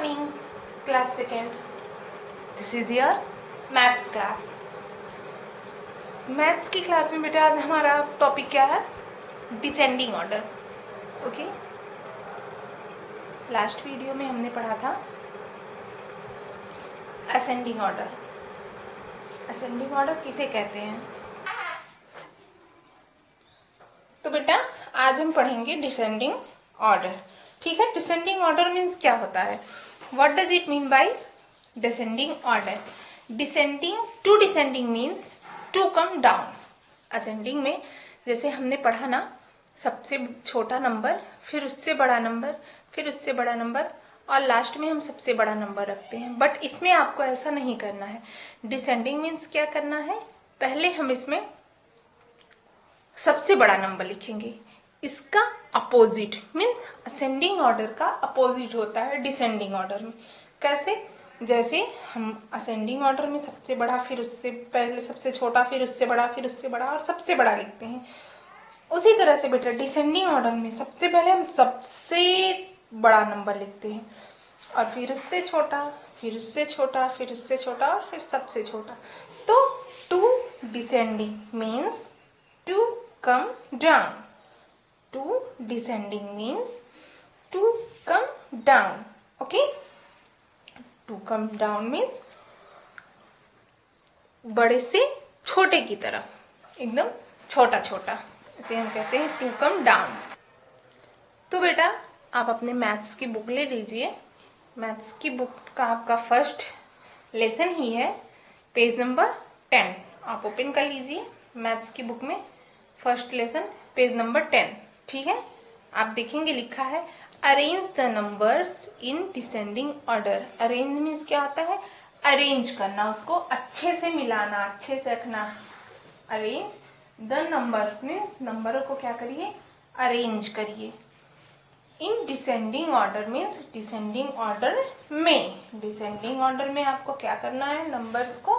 morning, class second. This is your maths class. Maths की class में बेटा आज हमारा टॉपिक क्या है? Descending order. Okay, last video में हमने पढ़ा था असेंडिंग ऑर्डर। असेंडिंग ऑर्डर किसे कहते हैं? तो बेटा आज हम पढ़ेंगे डिसेंडिंग ऑर्डर। ठीक है, डिसेंडिंग ऑर्डर मीन्स क्या होता है? What does it mean by descending order? Descending means to come down. Ascending में जैसे हमने पढ़ा ना, सबसे छोटा नंबर, फिर उससे बड़ा नंबर, फिर उससे बड़ा नंबर, और लास्ट में हम सबसे बड़ा नंबर रखते हैं। बट इसमें आपको ऐसा नहीं करना है। डिसेंडिंग मीन्स क्या करना है? पहले हम इसमें सबसे बड़ा नंबर लिखेंगे। इसका अपोजिट मीन असेंडिंग ऑर्डर का अपोजिट होता है डिसेंडिंग ऑर्डर में। कैसे? जैसे हम असेंडिंग ऑर्डर में सबसे बड़ा, फिर उससे पहले सबसे छोटा, फिर उससे बड़ा, फिर उससे बड़ा और सबसे बड़ा लिखते हैं। उसी तरह से बेटा डिसेंडिंग ऑर्डर में सबसे पहले हम सबसे बड़ा नंबर लिखते हैं और फिर उससे छोटा, फिर उससे छोटा, फिर उससे छोटा और फिर सबसे छोटा। तो to descending means to come down. To descending means to come down. Okay? To come down means बड़े से छोटे की तरफ, एकदम छोटा छोटा, इसे हम कहते हैं टू कम डाउन। तो बेटा आप अपने मैथ्स की बुक ले लीजिए। मैथ्स की बुक का आपका फर्स्ट लेसन ही है, पेज नंबर 10। आप ओपन कर लीजिए मैथ्स की बुक में फर्स्ट लेसन पेज नंबर 10। ठीक है, आप देखेंगे लिखा है arrange the numbers in descending order. Arrange means क्या होता है? अरेंज करना, उसको अच्छे से मिलाना, अच्छे से रखना। अरेंज द नंबर्स मीन्स नंबरों को क्या करिए? अरेंज करिए। In descending order means descending order में, डिसेंडिंग ऑर्डर में आपको क्या करना है? नंबर्स को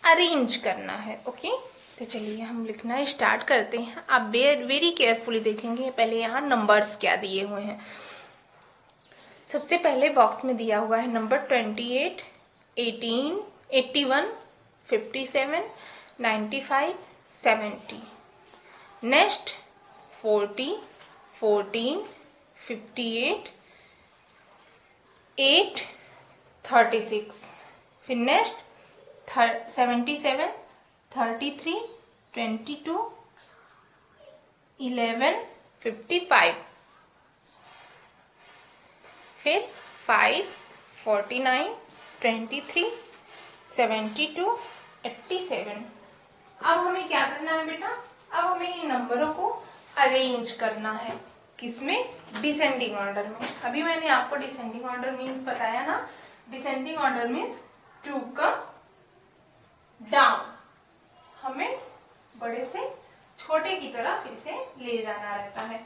अरेंज करना है। ओके, तो चलिए हम लिखना स्टार्ट करते हैं। आप वेरी केयरफुली देखेंगे पहले यहाँ नंबर्स क्या दिए हुए हैं। सबसे पहले बॉक्स में दिया हुआ है नंबर 28, 18, 81, 57, 95, 70। नेक्स्ट 40, 14, 58, 8, 36। फिर नेक्स्ट 77, 33, 22, 11, 55। फिर 5, 49, 23, 72, 87। अब हमें क्या करना है बेटा? अब हमें इन नंबरों को अरेंज करना है। किसमें? डिसेंडिंग ऑर्डर में। अभी मैंने आपको डिसेंडिंग ऑर्डर मीन्स बताया ना। Descending order means to come down, हमें बड़े से छोटे की तरफ इसे ले जाना रहता है।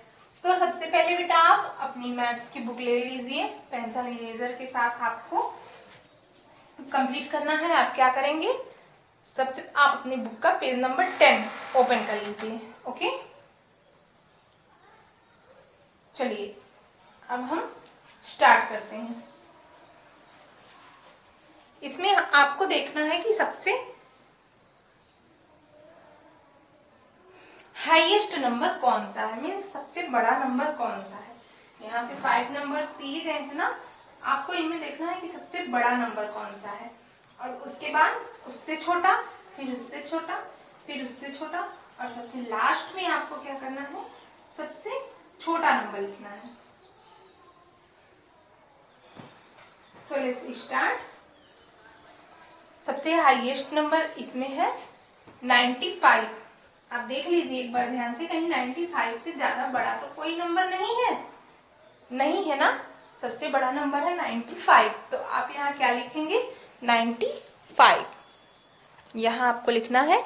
तो सबसे पहले बेटा आप अपनी मैथ्स की बुक ले लीजिए, पेंसिल इरेजर के साथ आपको कंप्लीट करना है। आप क्या करेंगे? सबसे आप अपनी बुक का पेज नंबर 10 ओपन कर लीजिए। ओके, चलिए अब हम स्टार्ट करते हैं। इसमें आपको देखना है कि सबसे हाईएस्ट नंबर कौन सा है, मीन्स सबसे बड़ा नंबर कौन सा है। यहाँ पे 5 नंबर्स दिए गए हैं ना, आपको इनमें देखना है कि सबसे बड़ा नंबर कौन सा है, और उसके बाद उससे छोटा, फिर उससे छोटा, फिर उससे छोटा, और सबसे लास्ट में आपको क्या करना है? सबसे छोटा नंबर लिखना है। So let's start. सबसे हाईएस्ट नंबर इसमें है 95। आप देख लीजिए एक बार ध्यान से, कहीं 95 से ज्यादा बड़ा तो कोई नंबर नहीं है, नहीं है ना। सबसे बड़ा नंबर है 95, तो आप यहाँ क्या लिखेंगे? 95। यहाँ आपको लिखना है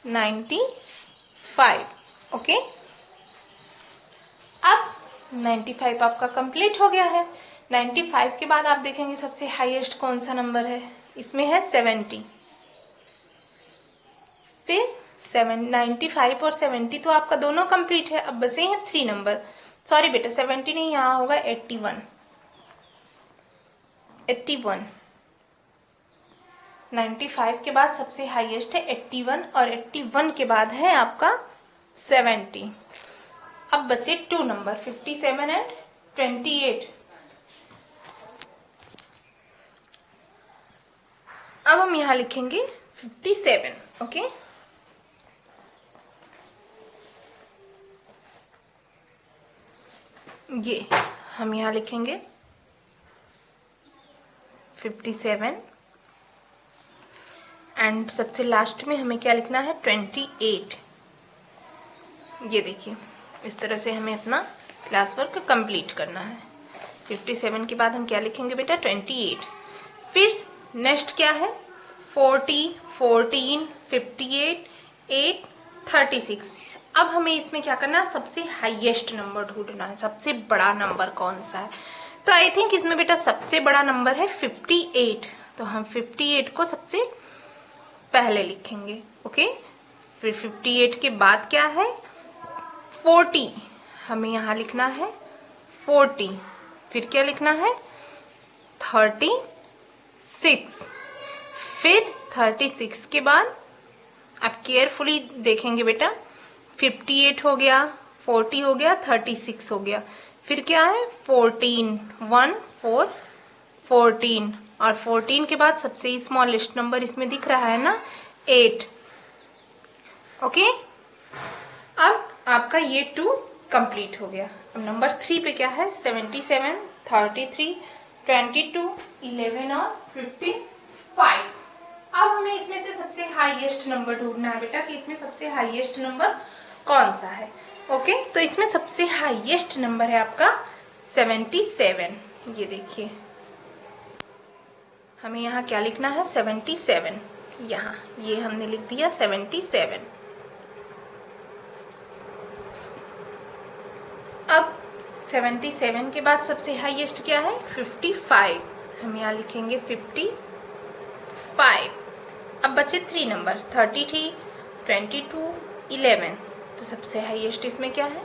95। ओके, अब 95 आपका कंप्लीट हो गया है। 95 के बाद आप देखेंगे सबसे हाईएस्ट कौन सा नंबर है। इसमें है 70। फिर 95 और 70 तो आपका दोनों कंप्लीट है। अब बचे हैं 3 नंबर। सॉरी बेटा 70 नहीं, यहाँ होगा 81। 81। 95 के बाद सबसे हाईएस्ट है 81 और 81 के बाद है आपका 70। अब बचे 2 नंबर 57 एंड 28। अब हम यहाँ लिखेंगे 57। ओके, ये हम यहाँ लिखेंगे 57 एंड सबसे लास्ट में हमें क्या लिखना है 28। ये देखिए, इस तरह से हमें अपना क्लास वर्क कंप्लीट करना है। 57 के बाद हम क्या लिखेंगे बेटा 28। फिर नेक्स्ट क्या है 40, 14, 58, 8, 36। अब हमें इसमें क्या करना है, सबसे हाईएस्ट नंबर ढूंढना है, सबसे बड़ा नंबर कौन सा है। तो आई थिंक इसमें बेटा सबसे बड़ा नंबर है 58, तो हम 58 को सबसे पहले लिखेंगे। ओके, फिर 58 के बाद क्या है 40, हमें यहाँ लिखना है 40। फिर क्या लिखना है 36। फिर 36 के बाद आप केयरफुली देखेंगे बेटा, 58 हो गया, 40 हो गया, 36 हो गया। फिर क्या है 14, 1 4 14 और 14 के बाद सबसे स्मॉलेस्ट नंबर इसमें दिख रहा है ना 8। ओके, अब आपका ये 2 कंप्लीट हो गया। अब नंबर 3 पे क्या है 77, 33, 22, 11 और 55। अब हमें इसमें से सबसे हाईएस्ट नंबर ढूंढना है बेटा कि इसमें सबसे हाईएस्ट नंबर कौन सा है। ओके, तो इसमें सबसे हाईएस्ट नंबर है आपका 77। ये देखिए, हमें यहाँ क्या लिखना है 77। यहाँ ये हमने लिख दिया 77। अब 77 के बाद सबसे हाईएस्ट क्या है 55। हम यहाँ लिखेंगे 55। अब बचे 3 नंबर 33, 22, 11। तो सबसे हाईएस्ट इसमें क्या है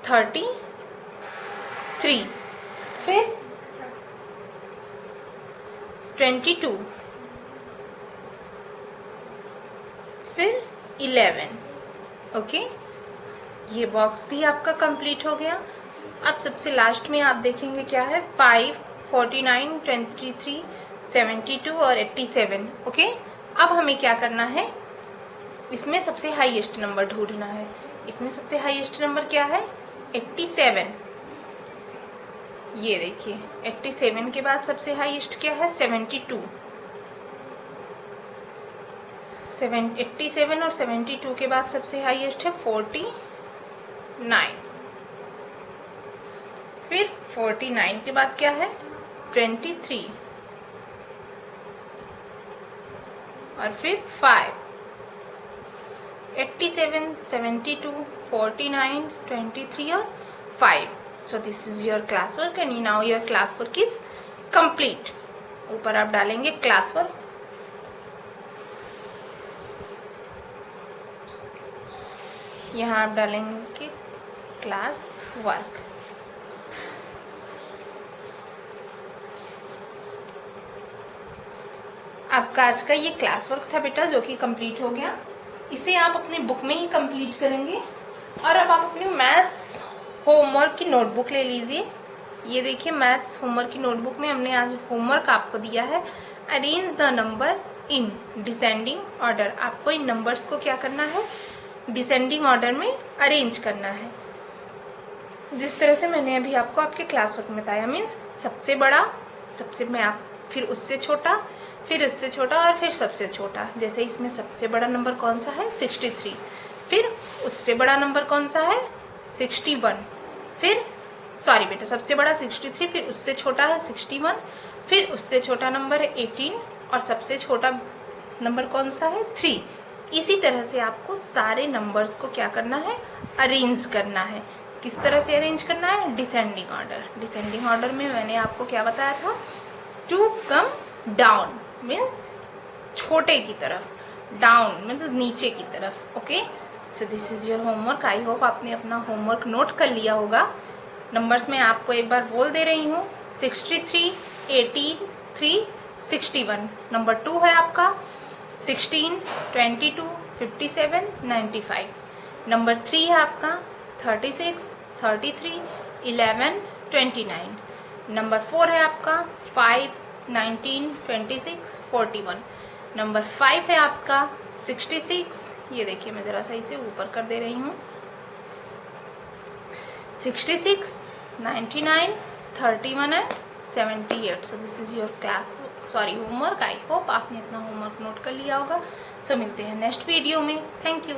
33। फिर 22, फिर 11। ओके, ये बॉक्स भी आपका कंप्लीट हो गया। अब सबसे लास्ट में आप देखेंगे क्या है 5, 49, 23, 72 और 87। ओके, अब हमें क्या करना है, इसमें सबसे हाईएस्ट नंबर ढूंढना है। इसमें सबसे हाईएस्ट नंबर क्या है 87। ये देखिए 87 के बाद सबसे हाईएस्ट क्या है 72। 87 और 72 के बाद सबसे हाईएस्ट है 49। फिर 49 के बाद क्या है 23 और फिर 5। 87, 72, 49, 23 और 5। So this is your classwork and now your classwork is complete. ऊपर आप डालेंगे classwork। यहाँ आप डालेंगे क्लास वर्क। आपका आज का ये क्लास वर्क था बेटा, जो कि कंप्लीट हो गया। इसे आप अपनी बुक में ही कंप्लीट करेंगे। और अब आप अपनी मैथ्स होमवर्क की नोटबुक ले लीजिए। ये देखिए, मैथ्स होमवर्क की नोटबुक में हमने आज होमवर्क आपको दिया है, arrange the number in descending order. आपको इन नंबर्स को क्या करना है, डिसेंडिंग ऑर्डर में अरेंज करना है। जिस तरह से मैंने अभी आपको आपके क्लास वर्क में बताया, मीन्स सबसे बड़ा, सबसे में आप, फिर उससे छोटा, फिर उससे छोटा और फिर सबसे छोटा। जैसे इसमें सबसे बड़ा नंबर कौन सा है 63, फिर उससे बड़ा नंबर कौन सा है 61, फिर सॉरी बेटा सबसे बड़ा 63, फिर उससे छोटा है 61, फिर उससे छोटा नंबर है 18 और सबसे छोटा नंबर कौन सा है 3। इसी तरह से आपको सारे नंबर्स को क्या करना है, अरेंज करना है। किस तरह से अरेंज करना है, डिसेंडिंग ऑर्डर। डिसेंडिंग ऑर्डर में मैंने आपको क्या बताया था, टू कम डाउन मीन्स छोटे की तरफ, डाउन मीन्स नीचे की तरफ। Okay, so this is your homework. I hope आपने अपना होमवर्क नोट कर लिया होगा। नंबर्स में आपको एक बार बोल दे रही हूँ, 63, 18, 3, 61। नंबर 2 है आपका 16, 22, 57, 95। नंबर 3 है आपका 36, 33, 11, 29। नंबर 4 है आपका 5, 19, 26, 41। नंबर 5 है आपका 66, ये देखिए मैं जरा सही से ऊपर कर दे रही हूँ, 66, 99, 31 and 78। So this is your class homework. I hope आपने अपना होमवर्क नोट कर लिया होगा। सो मिलते हैं नेक्स्ट वीडियो में। Thank you.